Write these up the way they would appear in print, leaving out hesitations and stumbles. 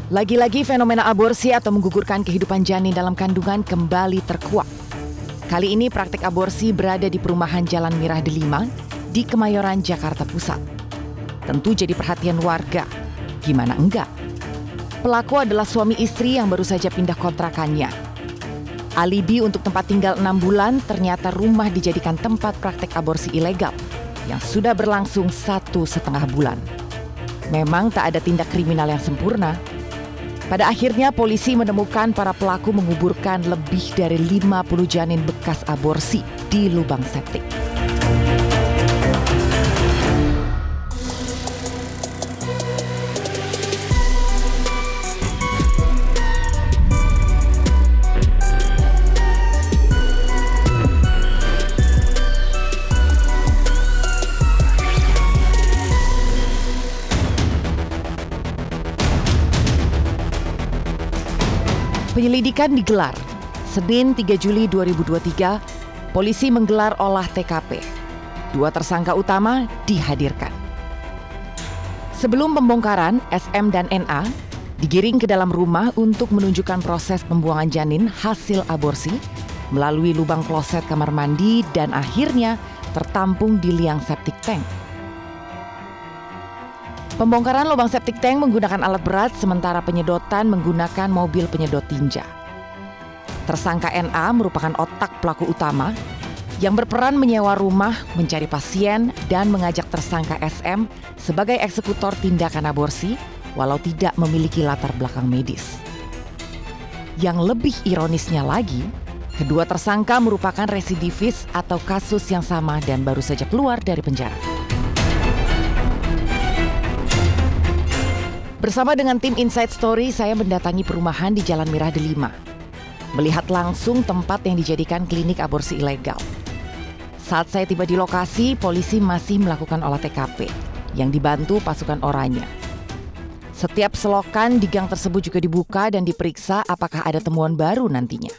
Lagi-lagi fenomena aborsi atau menggugurkan kehidupan janin dalam kandungan kembali terkuak. Kali ini praktik aborsi berada di perumahan Jalan Mirah Delima di Kemayoran, Jakarta Pusat. Tentu jadi perhatian warga. Gimana enggak? Pelaku adalah suami istri yang baru saja pindah kontrakannya. Alibi untuk tempat tinggal 6 bulan, ternyata rumah dijadikan tempat praktik aborsi ilegal yang sudah berlangsung 1,5 bulan. Memang tak ada tindak kriminal yang sempurna. Pada akhirnya polisi menemukan para pelaku menguburkan lebih dari 50 janin bekas aborsi di lubang septik. Penyelidikan digelar. Senin 3 Juli 2023, polisi menggelar olah TKP. 2 tersangka utama dihadirkan. Sebelum pembongkaran, SM dan NA digiring ke dalam rumah untuk menunjukkan proses pembuangan janin hasil aborsi melalui lubang kloset kamar mandi dan akhirnya tertampung di liang septic tank. Pembongkaran lubang septic tank menggunakan alat berat, sementara penyedotan menggunakan mobil penyedot tinja. Tersangka NA merupakan otak pelaku utama yang berperan menyewa rumah, mencari pasien, dan mengajak tersangka SM sebagai eksekutor tindakan aborsi walau tidak memiliki latar belakang medis. Yang lebih ironisnya lagi, kedua tersangka merupakan residivis atau kasus yang sama dan baru saja keluar dari penjara. Bersama dengan tim Inside Story, saya mendatangi perumahan di Jalan Mirah Delima. Melihat langsung tempat yang dijadikan klinik aborsi ilegal. Saat saya tiba di lokasi, polisi masih melakukan olah TKP yang dibantu pasukan oranye. Setiap selokan di gang tersebut juga dibuka dan diperiksa apakah ada temuan baru nantinya.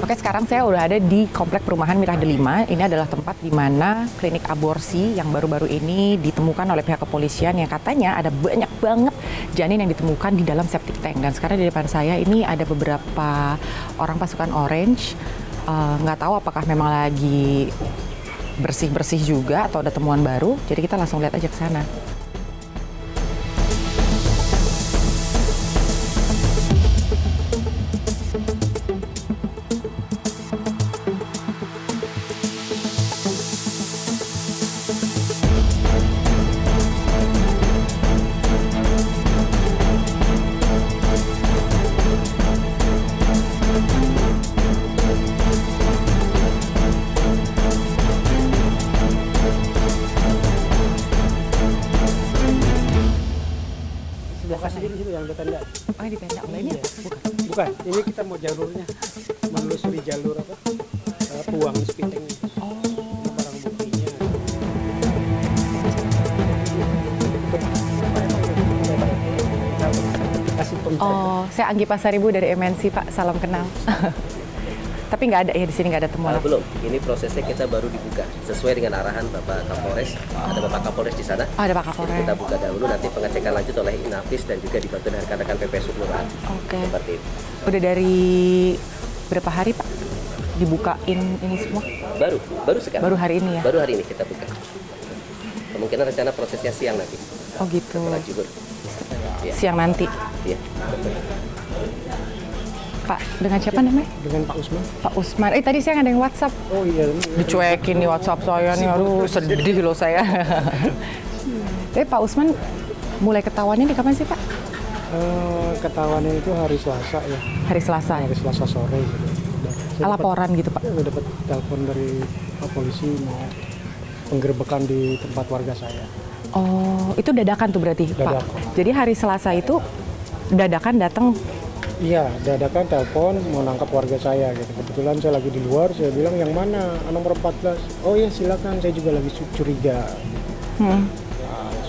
Oke, sekarang saya udah ada di Komplek Perumahan Mirah Delima. Ini adalah tempat di mana klinik aborsi yang baru-baru ini ditemukan oleh pihak kepolisian yang katanya ada banyak banget janin yang ditemukan di dalam septic tank. Dan sekarang di depan saya ini ada beberapa orang pasukan Orange. Nggak tahu apakah memang lagi bersih-bersih juga atau ada temuan baru. Jadi kita langsung lihat aja ke sana. Lokasi di situ yang ada tenda. Oh, di tenda. Ini ya? Bukan. Ini kita mau jalurnya, menelusuri jalur apa? Puang sepitengnya. Oh. Ini barang buktinya. Oh, saya Anggi Pasaribu dari MNC, Pak. Salam kenal. Tapi nggak ada ya di sini, nggak ada temuan. Belum. Ini prosesnya kita baru dibuka sesuai dengan arahan Bapak Kapolres. Ada Bapak Kapolres di sana. Oh, ada Pak Kapolres. Jadi kita buka dahulu, nanti pengecekan lanjut oleh Inafis dan juga dibantu dengan rekan-rekan PPSU Kelurahan. Oke. Seperti itu. Udah dari berapa hari, Pak, dibukain ini semua? Baru sekarang. Baru hari ini ya? Baru hari ini kita buka. Kemungkinan rencana prosesnya siang nanti. Oh gitu. Setelah Juhur. Ya. Siang nanti. Iya. Pak, dengan siapa namanya? Dengan Pak Usman. Pak Usman. Tadi saya ada yang WhatsApp. Oh iya. Dicuekin nih WhatsApp saya nih. Aduh, sedih loh saya. Tapi Pak Usman mulai ketahuannya di kapan sih, Pak? Ketahuannya itu hari Selasa ya. Hari Selasa. Hari Selasa sore gitu. Laporan gitu, Pak? Saya dapat telepon dari polisi mau penggerbekan di tempat warga saya. Oh, itu dadakan tuh berarti, Dadakan. Pak? Jadi hari Selasa itu dadakan datang. Iya, dadakan telepon mau nangkap warga saya gitu. Kebetulan saya lagi di luar, saya bilang yang mana? Nomor 14. Oh iya silakan, saya juga lagi curiga. Nah,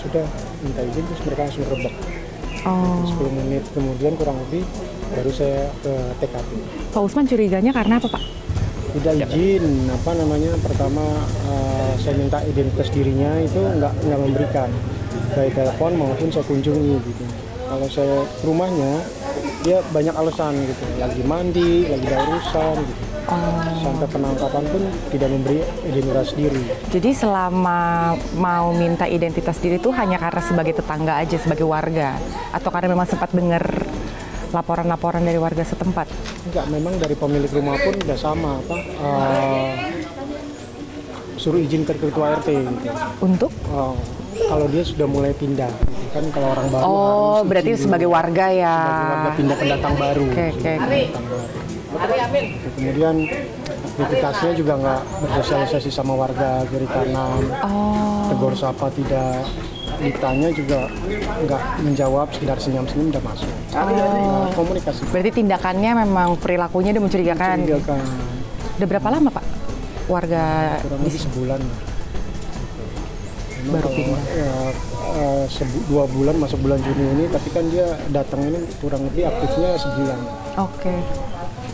sudah minta izin terus mereka langsung rebek. Oh. 10 menit kemudian kurang lebih baru saya ke TKP. Pak Usman curiganya karena apa, Pak? Tidak izin, apa namanya, pertama saya minta identitas dirinya itu nggak memberikan, baik telepon maupun saya kunjungi gitu. Kalau saya ke rumahnya, dia banyak alasan gitu, lagi mandi, lagi ada urusan gitu. Sampai penangkapan pun tidak memberi identitas diri. Jadi selama mau minta identitas diri itu hanya karena sebagai tetangga aja, sebagai warga? Atau karena memang sempat dengar laporan-laporan dari warga setempat? Enggak, memang dari pemilik rumah pun udah sama, suruh izin ke ketua RT gitu. Untuk? Kalau dia sudah mulai pindah, kan kalau orang baru harus berarti izin sebagai dulu. warga ya? Sebagai warga pindah pendatang baru. Oke. Kemudian aktivitasnya juga nggak bersosialisasi sama warga, kiri kanan, tegur sapa tidak, ditanya juga nggak menjawab, sekedar senyum-senyum udah masuk. Komunikasi. Berarti tindakannya memang perilakunya udah mencurigakan. Udah berapa lama Pak warga? Kurang lebih sebulan. Baru pindah. 2 bulan masuk bulan Juni ini, tapi kan dia datang ini kurang lebih aktifnya sebulan. Oke.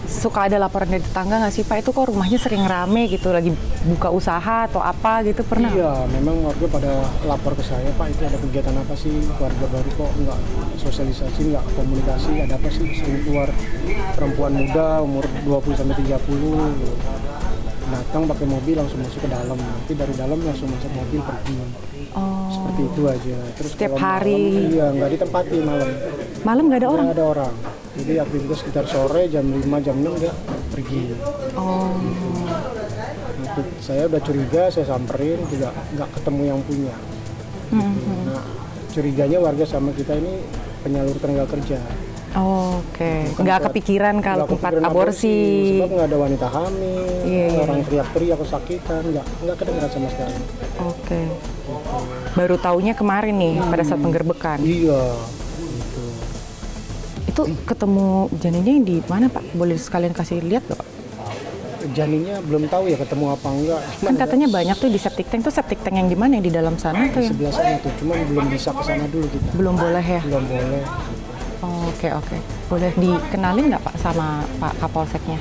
Suka ada laporan dari tetangga nggak sih Pak, itu kok rumahnya sering rame gitu, lagi buka usaha atau apa gitu, pernah? Iya, memang warga pada lapor ke saya, Pak itu ada kegiatan apa sih, warga baru kok nggak sosialisasi, nggak komunikasi, ada apa sih, sering keluar perempuan muda umur 20-30 datang pakai mobil langsung masuk ke dalam, nanti dari dalam langsung masuk mobil pergi. Seperti itu aja. Terus setiap kalau hari? Malam, iya, nggak ditempati malam. Malam nggak ada orang? Nggak ada orang. Jadi aktivitas sekitar sore, jam 5, jam 6 dia pergi. Nanti saya udah curiga, saya samperin, juga nggak ketemu yang punya. Nah, curiganya warga sama kita ini penyalur tenaga kerja. Oke. Nggak kepikiran kalau tempat aborsi. Sebab nggak ada wanita hamil, orang teriak-teriak kesakitan, nggak kedengaran sama sekali. Oke. Baru taunya kemarin nih pada saat penggerbekan. Iya. Itu ketemu janinnya di mana Pak? Boleh sekalian kasih lihat nggak Pak? Janinnya belum tahu ya ketemu apa enggak. Kan katanya banyak tuh di septic tank. Tuh septic tank yang di mana? Yang di dalam sana tuh di yang? sebelah sana tuh, cuman belum bisa ke sana dulu kita. Belum boleh ya? Belum boleh. Oke. Boleh dikenalin nggak Pak sama Pak Kapolseknya?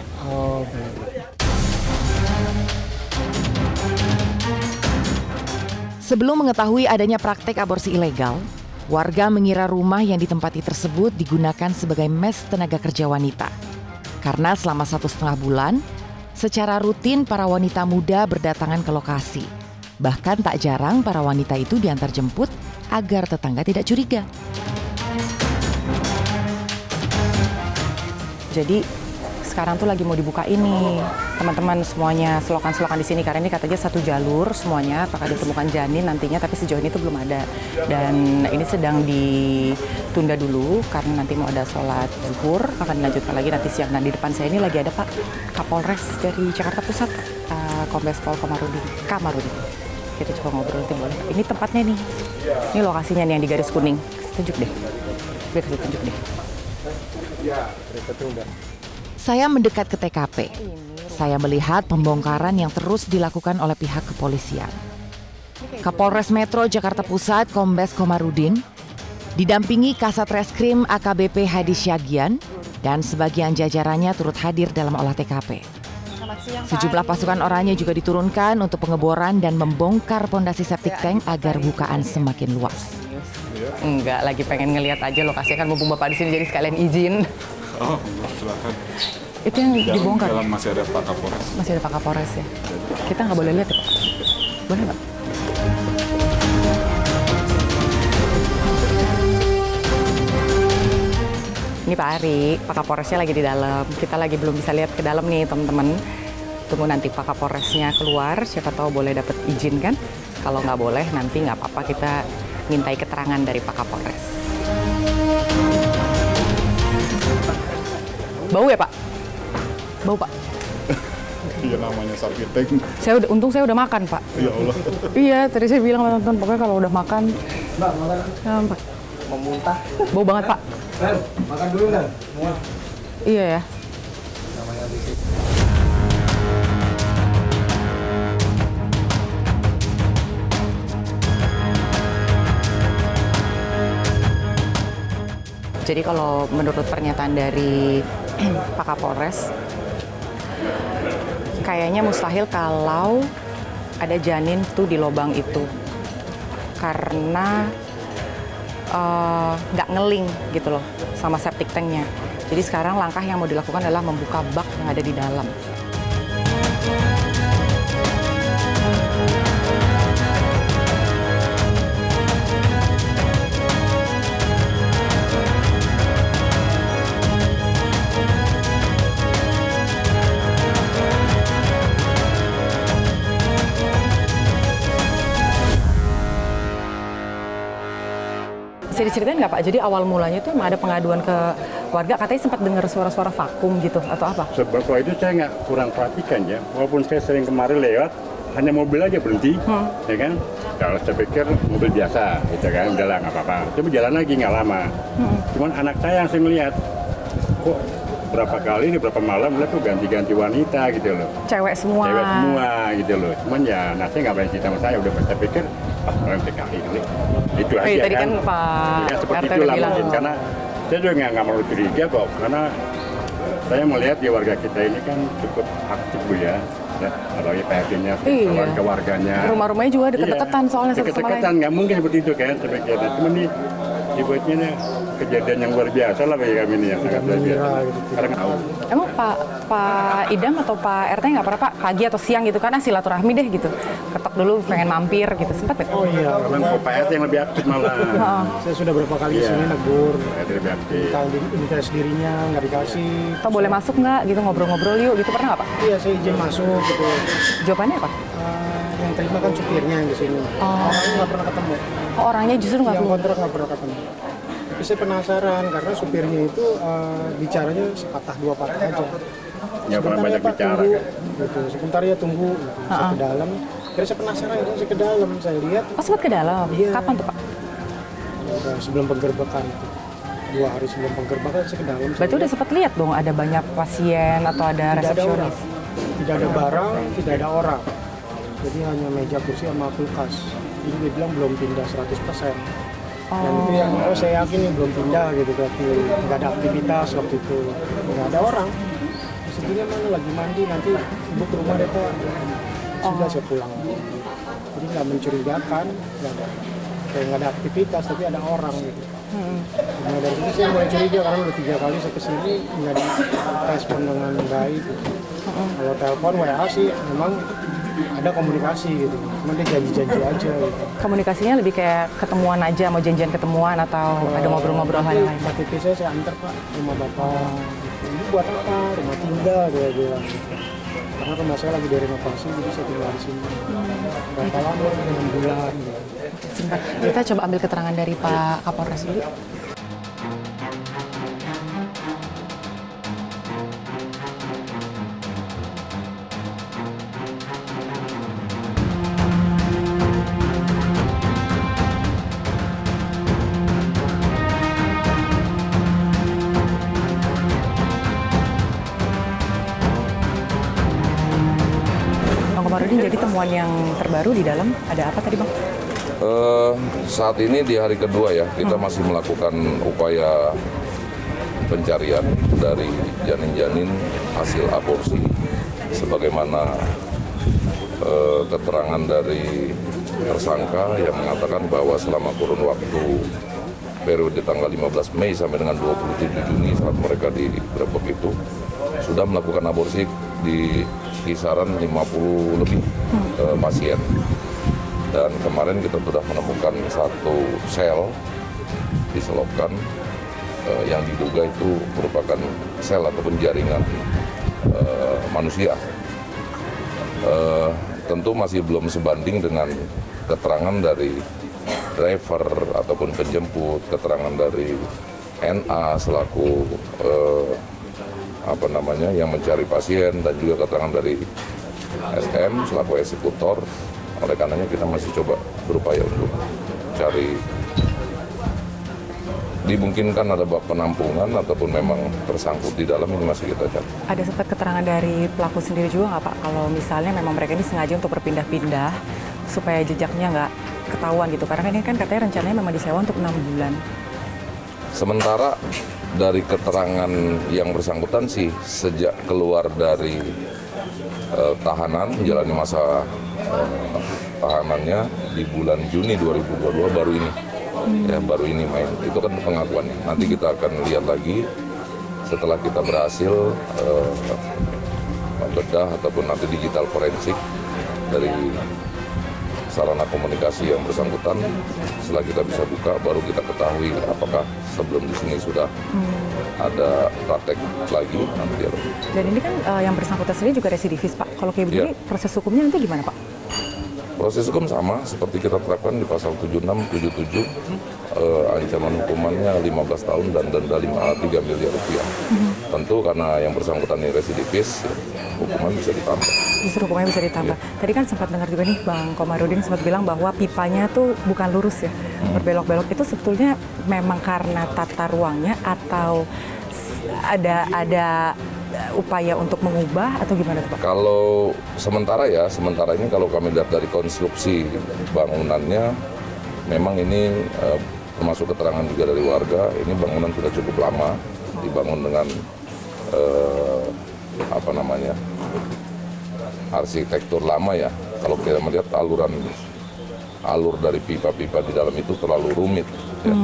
Sebelum mengetahui adanya praktek aborsi ilegal, warga mengira rumah yang ditempati tersebut digunakan sebagai mes tenaga kerja wanita. Karena selama 1,5 bulan, secara rutin para wanita muda berdatangan ke lokasi. Bahkan tak jarang para wanita itu diantar jemput agar tetangga tidak curiga. Jadi sekarang tuh lagi mau dibuka ini, teman-teman semuanya, selokan-selokan di sini, karena ini katanya satu jalur semuanya, apakah ditemukan janin nantinya, tapi sejauh ini tuh belum ada. Dan ini sedang ditunda dulu karena nanti mau ada sholat zuhur, akan dilanjutkan lagi nanti siang. Dan di depan saya ini lagi ada Pak Kapolres dari Jakarta Pusat, Kombes Pol Kamarudin. Kita coba ngobrol nanti boleh. Ini tempatnya nih, ini lokasinya nih yang di garis kuning. Tunjuk deh, biar saya tunjuk deh. Saya mendekat ke TKP. Saya melihat pembongkaran yang terus dilakukan oleh pihak kepolisian. Kapolres Metro Jakarta Pusat Kombes Komarudin didampingi Kasat Reskrim AKBP Hadi Syagian dan sebagian jajarannya turut hadir dalam olah TKP. Sejumlah pasukan oranye juga diturunkan untuk pengeboran dan membongkar pondasi septic tank agar bukaan semakin luas. Enggak, lagi pengen ngelihat aja lokasinya, kan mumpung Bapak di sini jadi sekalian izin. Oh, silakan. Itu yang dibongkar? Dalam masih ada Pak Kapolres. Masih ada Pak Kapolres ya? Kita nggak boleh lihat ya Pak? Boleh nggak? Ini Pak Ari, Pak Kapolresnya lagi di dalam. Kita lagi belum bisa lihat ke dalam nih teman-teman. Tunggu nanti Pak Kapolresnya keluar, siapa tahu boleh dapat izin kan? Kalau nggak boleh nanti nggak apa-apa, kita mintai keterangan dari Pak Kapolres. Bau ya Pak? Bau Pak? Iya, namanya sapi tank. Untung saya udah makan Pak. Ya Allah. Iya, tadi saya bilang sama teman-teman, pokoknya kalau udah makan. Mbak, makan. Pak. Mau muntah. Bau banget Pak. Makan dulu kan? Iya ya. Namanya Jadi kalau menurut pernyataan dari Pak Kapolres, kayaknya mustahil kalau ada janin tuh di lubang itu. Karena nggak ngeling gitu loh sama septic tanknya. Jadi sekarang langkah yang mau dilakukan adalah membuka bak yang ada di dalam. Bisa diceritain nggak Pak? Jadi awal mulanya itu ada pengaduan ke warga, katanya sempat dengar suara-suara vakum gitu atau apa? Sebab kalau itu saya nggak kurang perhatikan ya. Walaupun saya sering kemarin lewat, hanya mobil aja berhenti, ya kan? Kalau saya pikir mobil biasa, gitu kan, udah lah nggak apa-apa. Tapi jalan lagi nggak lama. Cuman anak saya yang saya ngeliat, kok berapa kali nih, berapa malam lihat tuh ganti-ganti wanita gitu loh. Cewek semua. Cewek semua gitu loh. Cuman ya, saya nggak banyak cerita sama saya, udah saya pikir, orang TKI ini. Itu aja Tadi kan Pak ya, seperti RT itulah udah bilang. mungkin, karena saya juga nggak mau curiga kok, karena saya melihat di warga kita ini kan cukup aktif Bu ya. Apalagi PRT-nya, ke warganya. Rumah-rumahnya juga deket-deketan soalnya satu sama lain. Deket-deketan, nggak mungkin seperti itu kan, saya pikir. Cuman ini dibuatnya nih kejadian yang luar biasa lah bagi kami ini yang sangat luar biasa. Karena tahu. Emang Pak Idam atau Pak RT nggak pernah Pak pagi atau siang gitu, karena silaturahmi deh gitu, ketok dulu pengen mampir gitu, sempat nggak? Oh iya, Memang Pak RT yang lebih aktif malah. saya sudah berapa kali sini negur, Pak RT lebih aktif. minta identitas dirinya nggak dikasih. Atau boleh masuk nggak gitu, ngobrol-ngobrol yuk gitu, pernah nggak Pak? Iya, saya izin masuk gitu. Jawabannya apa? Yang terima kan supirnya yang di sini. Orangnya nggak pernah ketemu. Oh, orangnya justru nggak Yang keluar. kontrak nggak pernah ketemu. Tapi saya penasaran karena supirnya itu bicaranya sepatah dua patah aja. Ya pernah banyak Pak, bicara tunggu, kan. gitu. Sebentar ya tunggu. Gitu. Saya ke dalam. Kira saya penasaran, saya ke dalam. Saya lihat Oh, sempat ke dalam? Iya. Kapan tuh Pak? sebelum penggerbekan itu. 2 hari sebelum penggerbekan saya ke dalam. Berarti udah sempat lihat dong ada banyak pasien atau ada Tidak ada orang, resepsionis? tidak ada barang, tidak ada orang. Jadi hanya meja kursi sama kulkas. Jadi dia bilang belum pindah 100%. Dan itu yang saya yakin nih belum pindah gitu, berarti nggak ada aktivitas waktu itu, nggak ada orang. Sebenarnya mana lagi mandi, nanti ibu ke rumah deh Pak. Sudah saya pulang. Jadi nggak mencurigakan, kayak nggak ada aktivitas tapi ada orang gitu. Nah, dari situ saya mulai curiga karena udah 3 kali saya kesini nggak direspon dengan baik. Kalau telepon WA sih memang ada komunikasi gitu, cuma dia janji-janji aja gitu. Komunikasinya lebih kayak ketemuan aja, mau janjian ketemuan atau ada ngobrol-ngobrol hal lain? KTP saya antar Pak, rumah Bapak. Ini buat apa? Rumah tinggal dia bilang. Karena rumah saya lagi direnovasi, jadi saya tinggal di sini. Berapa lama? 6 bulan. Gitu. Sebentar, kita coba ambil keterangan dari Pak Kapolres dulu. Bang Komarudin, jadi temuan yang terbaru di dalam ada apa tadi Bang? Saat ini di hari kedua ya, kita masih melakukan upaya pencarian dari janin-janin hasil aborsi. Sebagaimana keterangan dari tersangka yang mengatakan bahwa selama kurun waktu periode tanggal 15 Mei sampai dengan 27 Juni saat mereka digerebek itu sudah melakukan aborsi di kisaran 50 lebih pasien. Dan kemarin kita sudah menemukan satu sel diselopkan yang diduga itu merupakan sel ataupun jaringan manusia. Tentu masih belum sebanding dengan keterangan dari driver ataupun penjemput, keterangan dari NA selaku yang mencari pasien, dan juga keterangan dari SM selaku eksekutor. Oleh karenanya kita masih coba berupaya untuk cari, dimungkinkan ada bak penampungan ataupun memang tersangkut di dalam, ini masih kita cari. Ada sempat keterangan dari pelaku sendiri juga nggak Pak, kalau misalnya memang mereka ini sengaja untuk berpindah-pindah supaya jejaknya nggak ketahuan gitu, karena ini kan katanya rencananya memang disewa untuk 6 bulan. Sementara dari keterangan yang bersangkutan sih, sejak keluar dari tahanan, menjalani masa tahanannya di bulan Juni 2022 baru ini. Ya, baru ini main. Itu kan pengakuannya. Nanti kita akan lihat lagi setelah kita berhasil membedah ataupun nanti digital forensik dari sarana komunikasi yang bersangkutan. Setelah kita bisa buka, baru kita ketahui apakah sebelum di sini sudah ada praktek lagi. Nanti Dan ini kan yang bersangkutan sendiri juga residivis, Pak. Kalau kayak begini, proses hukumnya nanti gimana, Pak? Proses hukum sama seperti kita terapkan di pasal 76, 77, ancaman hukumannya 15 tahun dan denda 3 miliar rupiah. Tentu karena yang bersangkutan ini residivis, hukuman bisa ditambah. Justru hukumannya bisa ditambah. Tadi kan sempat dengar juga nih Bang Komarudin sempat bilang bahwa pipanya tuh bukan lurus ya, berbelok-belok. Itu sebetulnya memang karena tata ruangnya atau ada upaya untuk mengubah atau gimana tuh Pak? Kalau sementara ini kalau kami lihat dari konstruksi bangunannya, memang ini termasuk keterangan juga dari warga, ini bangunan sudah cukup lama, dibangun dengan arsitektur lama ya. Kalau kita melihat alur dari pipa-pipa di dalam itu terlalu rumit, ya.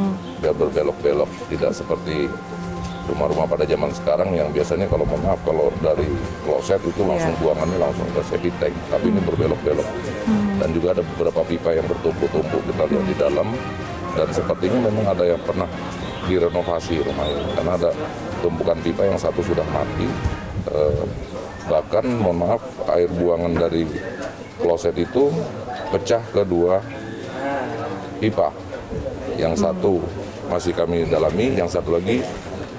Dia berbelok-belok, tidak seperti rumah-rumah pada zaman sekarang yang biasanya kalau dari kloset itu langsung buangannya langsung ke septic tank, tapi ini berbelok-belok. Dan juga ada beberapa pipa yang bertumpuk-tumpuk kita lihat di dalam, dan sepertinya memang ada yang pernah direnovasi rumah ini karena ada tumpukan pipa yang satu sudah mati, bahkan mohon maaf air buangan dari kloset itu pecah ke 2 pipa, yang satu masih kami dalami, yang satu lagi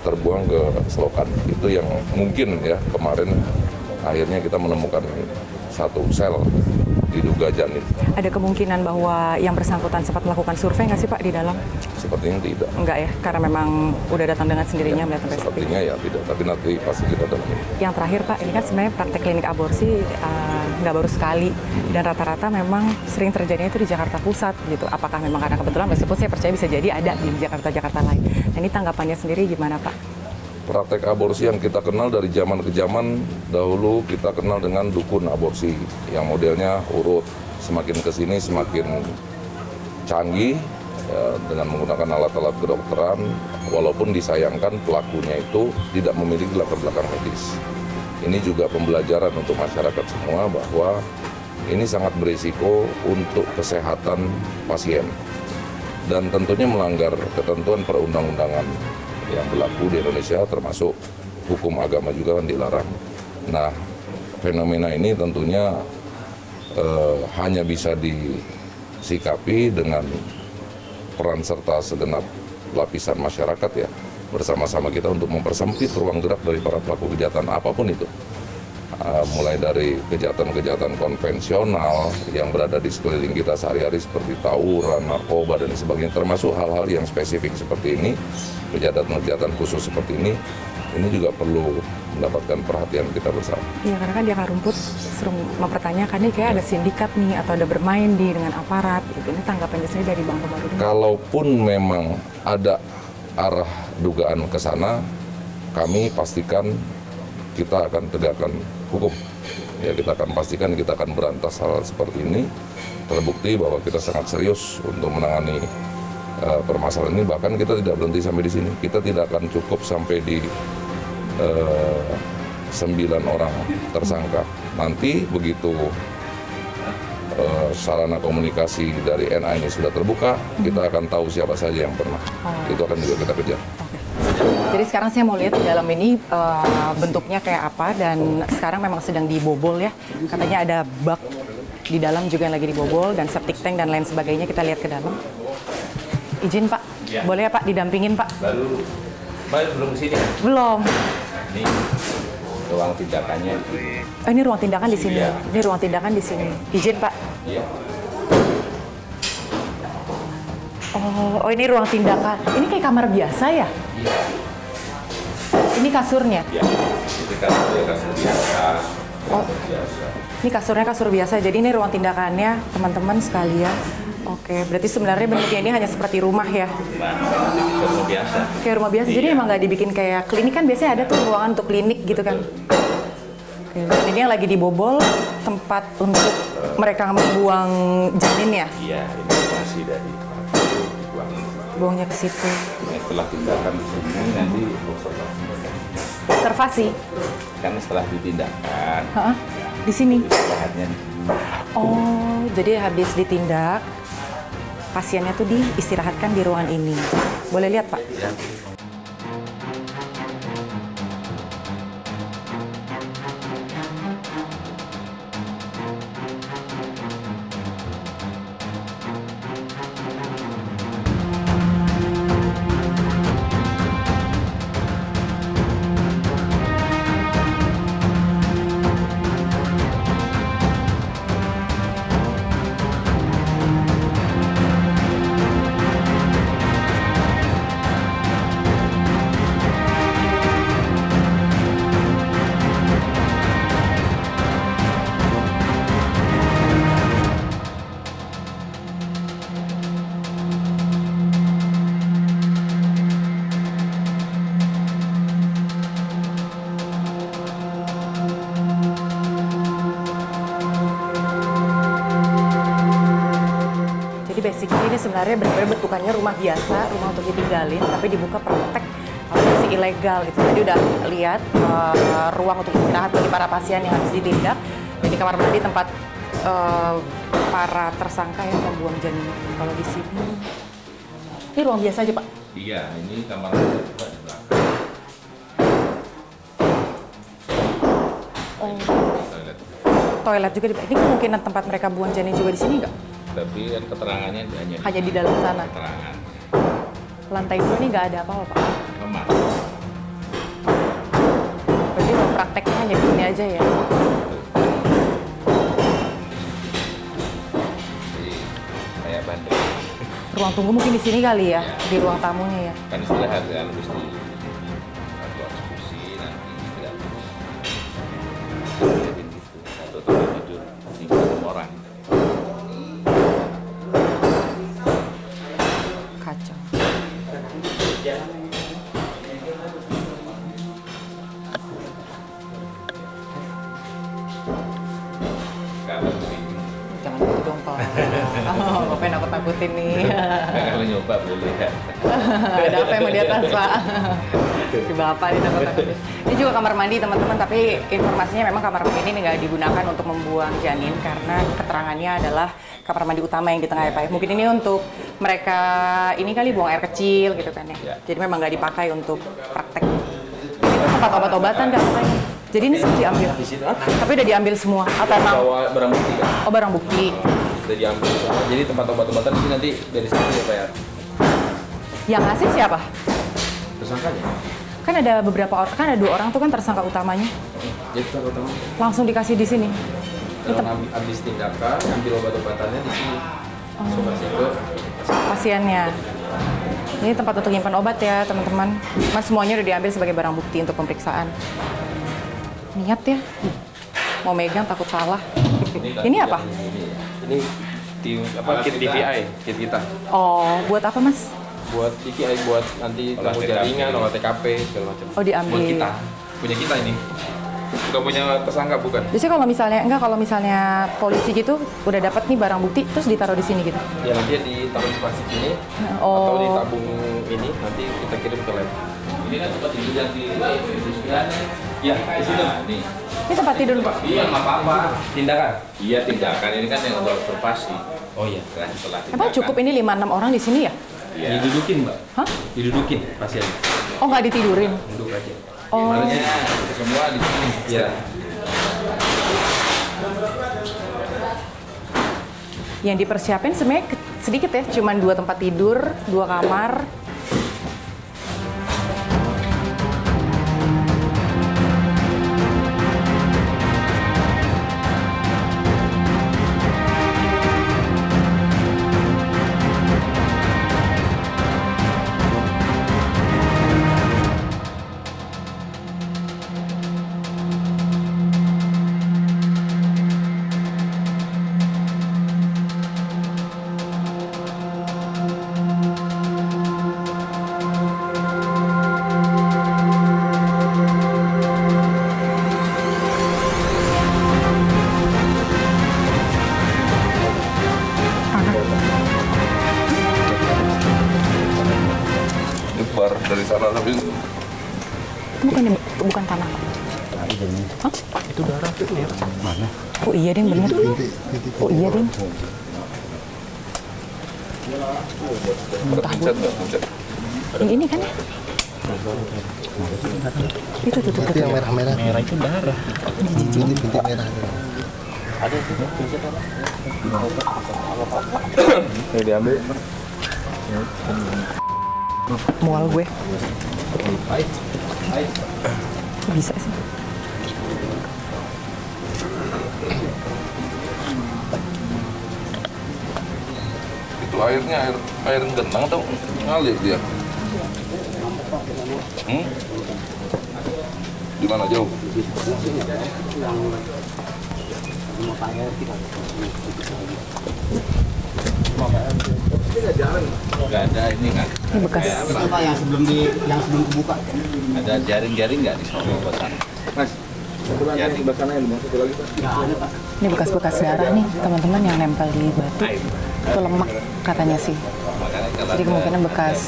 terbuang ke selokan. Itu yang mungkin ya kemarin akhirnya kita menemukan satu sel diduga janin. Ada kemungkinan bahwa yang bersangkutan sempat melakukan survei nggak sih Pak di dalam? Sepertinya tidak. Enggak ya, karena memang udah datang dengan sendirinya melihat sampai sepertinya ya tidak, tapi nanti pasti kita dalami. Yang terakhir Pak, ini kan sebenarnya praktek klinik aborsi nggak baru sekali dan rata-rata memang sering terjadinya itu di Jakarta Pusat gitu. Apakah memang karena kebetulan, meskipun saya percaya bisa jadi ada di Jakarta lain. Nah, ini tanggapannya sendiri gimana Pak? Praktek aborsi yang kita kenal dari zaman ke zaman dahulu, kita kenal dengan dukun aborsi yang modelnya urut, semakin kesini semakin canggih ya, dengan menggunakan alat-alat kedokteran, walaupun disayangkan pelakunya itu tidak memiliki latar belakang medis. Ini juga pembelajaran untuk masyarakat semua bahwa ini sangat berisiko untuk kesehatan pasien dan tentunya melanggar ketentuan perundang-undangan yang berlaku di Indonesia, termasuk hukum agama juga kan dilarang. Nah, fenomena ini tentunya hanya bisa disikapi dengan peran serta segenap lapisan masyarakat ya, bersama-sama kita untuk mempersempit ruang gerak dari para pelaku kejahatan apapun itu. Mulai dari kejahatan-kejahatan konvensional yang berada di sekeliling kita sehari-hari seperti tawuran, narkoba, dan sebagainya, termasuk hal-hal yang spesifik seperti ini, kejahatan-kejahatan khusus seperti ini juga perlu mendapatkan perhatian kita bersama. Iya, karena kan di akar rumput sering mempertanyakan nih kayak ada sindikat nih atau ada bermain dengan aparat gitu. Ini tanggapannya sendiri dari Bang Komarudin. Kalaupun memang ada arah dugaan ke sana, kami pastikan kita akan tegakkan hukum. Ya, kita akan pastikan kita akan berantas hal seperti ini. Terbukti bahwa kita sangat serius untuk menangani permasalahan ini. Bahkan kita tidak berhenti sampai di sini. Kita tidak akan cukup sampai di 9 orang tersangka. Nanti begitu sarana komunikasi dari NA ini sudah terbuka, kita akan tahu siapa saja yang pernah. Itu akan juga kita kejar. Jadi sekarang saya mau lihat di dalam ini bentuknya kayak apa, dan sekarang memang sedang dibobol ya. Katanya ada bak di dalam juga yang lagi dibobol dan septic tank dan lain sebagainya. Kita lihat ke dalam. Izin Pak, ya. Boleh ya Pak didampingin Pak? Belum kesini? Belum. Ini ruang tindakannya. Oh, ini ruang tindakan di sini. Ya. Ini ruang tindakan di sini. Izin Pak. Iya. Oh, ini ruang tindakan. Ini kayak kamar biasa ya? Iya. Ini kasurnya? Iya. Ini kasur biasa. Oh. Ini kasurnya kasur biasa. Jadi ini ruang tindakannya teman-teman sekalian. Oke, berarti sebenarnya bentuknya ini hanya seperti rumah ya? Rumah biasa. Kayak rumah biasa. Jadi emang nggak dibikin kayak klinik, kan biasanya ada tuh ruangan untuk klinik gitu kan? Oke, dan ini yang lagi dibobol tempat untuk mereka membuang janin ya? Iya, ini masih dari dibuang. Buangnya ke situ. Setelah tindakan di sini nanti Observasi? kan setelah ditindakkan, Hah? Di sini? istirahatnya di sini. Oh, jadi habis ditindak, pasiennya tuh diistirahatkan di ruangan ini. Boleh lihat, Pak? Ya. Basically ini sebenarnya benar-benar bentukannya rumah biasa, rumah untuk ditinggalin, tapi dibuka praktek masih ilegal gitu. Jadi udah lihat ruang untuk istirahat bagi para pasien yang harus ditindak. Jadi kamar mandi tempat para tersangka yang membuang janin. Kalau di sini, ini ruang biasa aja Pak? Iya, ini kamar mandi juga di belakang. Toilet. Toilet juga di Ini kemungkinan tempat mereka buang janin juga di sini nggak? Tapi kan keterangannya Hanya di dalam sana. keterangan Lantai 2 ini nggak ada apa-apa Pak? kamar. Berarti kalau prakteknya hanya di sini aja ya? Jadi kayak bandel. Ruang tunggu mungkin di sini kali ya? Di ruang tamunya ya? Kan istirahat kan habis di waktu eksekusi nanti istirahat. Jadi gitu. Satu tempat tidur 5 orang. Kacau. Kalau begini. Jangan gitu dong Pak. Bapak yang nakut-nakutin nih. Kalau nyoba boleh ya. Ada apa yang mau di atas Pak? Si Bapak nih nakut-nakutin. Ini juga kamar mandi teman-teman, tapi informasinya memang kamar mandi ini nggak digunakan untuk membuang janin karena keterangannya adalah kamar mandi utama yang di tengah ya Pak. Mungkin ini untuk mereka ini kali buang air kecil gitu kan ya. Jadi memang nggak dipakai untuk praktek. Itu tempat obat-obatan kan katanya. Jadi ini sudah diambil. Di situ Tapi udah diambil semua atau emang? bawa barang bukti kan? Oh barang bukti. Sudah diambil semua. Jadi tempat obat-obatan ini nanti dari sini ya Pak ya? Yang ngasih siapa? Tersangkanya? Kan ada beberapa orang, kan ada 2 orang tuh kan tersangka utamanya. Jadi tersangka utama. Langsung dikasih di sini. Dalam habis tindakan, ambil obat-obatannya di sini. Langsung kasih ke Pasiennya. Ini tempat untuk nyimpan obat ya teman-teman. Mas semuanya udah diambil sebagai barang bukti untuk pemeriksaan. Niat ya. Mau megang takut salah. Ini apa? Ini kit DVI, kit kita. Oh, buat apa Mas? Buat DVI, buat nanti Olah kamu TKP. jaringan, olah TKP, segala macam. Oh, diambil. Buat kita. Punya kita ini. Bukan punya tersangka, bukan. Biasanya kalau misalnya polisi gitu udah dapat nih barang bukti terus ditaruh di sini gitu. Ya nanti ditaruh di plastik ini, Oh. atau ditabung ini, nanti kita kirim ke lab. Ini kan tempat tidur yang di ya di situ. Nih. Ini tempat tidur Pak. Iya, nggak apa-apa. Tindakan? Iya, tindakan ini kan yang untuk observasi. Oh iya. Nah, setelah Emang cukup ini 5-6 orang di sini ya? Iya. Didudukin, Mbak. Hah? Didudukin pasien. Oh, nggak ditidurin? Duduk aja. Oh. Sebenarnya semua di sini. Iya. Yang dipersiapin sebenarnya sedikit ya, cuman 2 tempat tidur, 2 kamar. dari sana tapi Bukan tanah. Hah? Itu darah tuh ya. Mana? Oh iya deh bener. Oh iya deh. pencet nggak pencet. Yang ini kan ya? Itu tuh. Yang merah-merah. Merah itu darah. Bintik merah. Ada sih, pincet apa? Ini diambil. Mual gue. Kok bisa sih? Itu airnya air genang atau ngalir dia? Di mana jauh? Nggak ada ini kan? Ini bekas. Apa yang sebelum kebuka? Ada jaring-jaring nggak di sana? Mas, satu lagi yang sebelah sana yang satu lagi Pak. Ini bekas-bekas darah nih teman-teman yang nempel di batu. Itu lemak katanya sih. Jadi kemungkinan bekas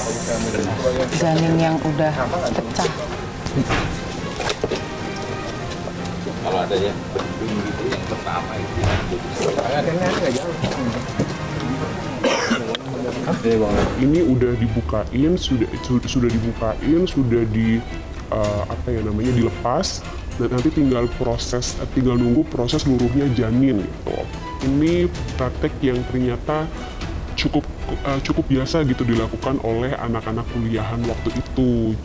janin yang udah pecah. Kalau ada yang berdung gitu yang pertama itu. Ini udah dibukain, sudah dibukain, sudah di dilepas, dan nanti tinggal nunggu proses luruhnya janin gitu. Ini praktek yang ternyata cukup biasa gitu dilakukan oleh anak-anak kuliahan waktu itu.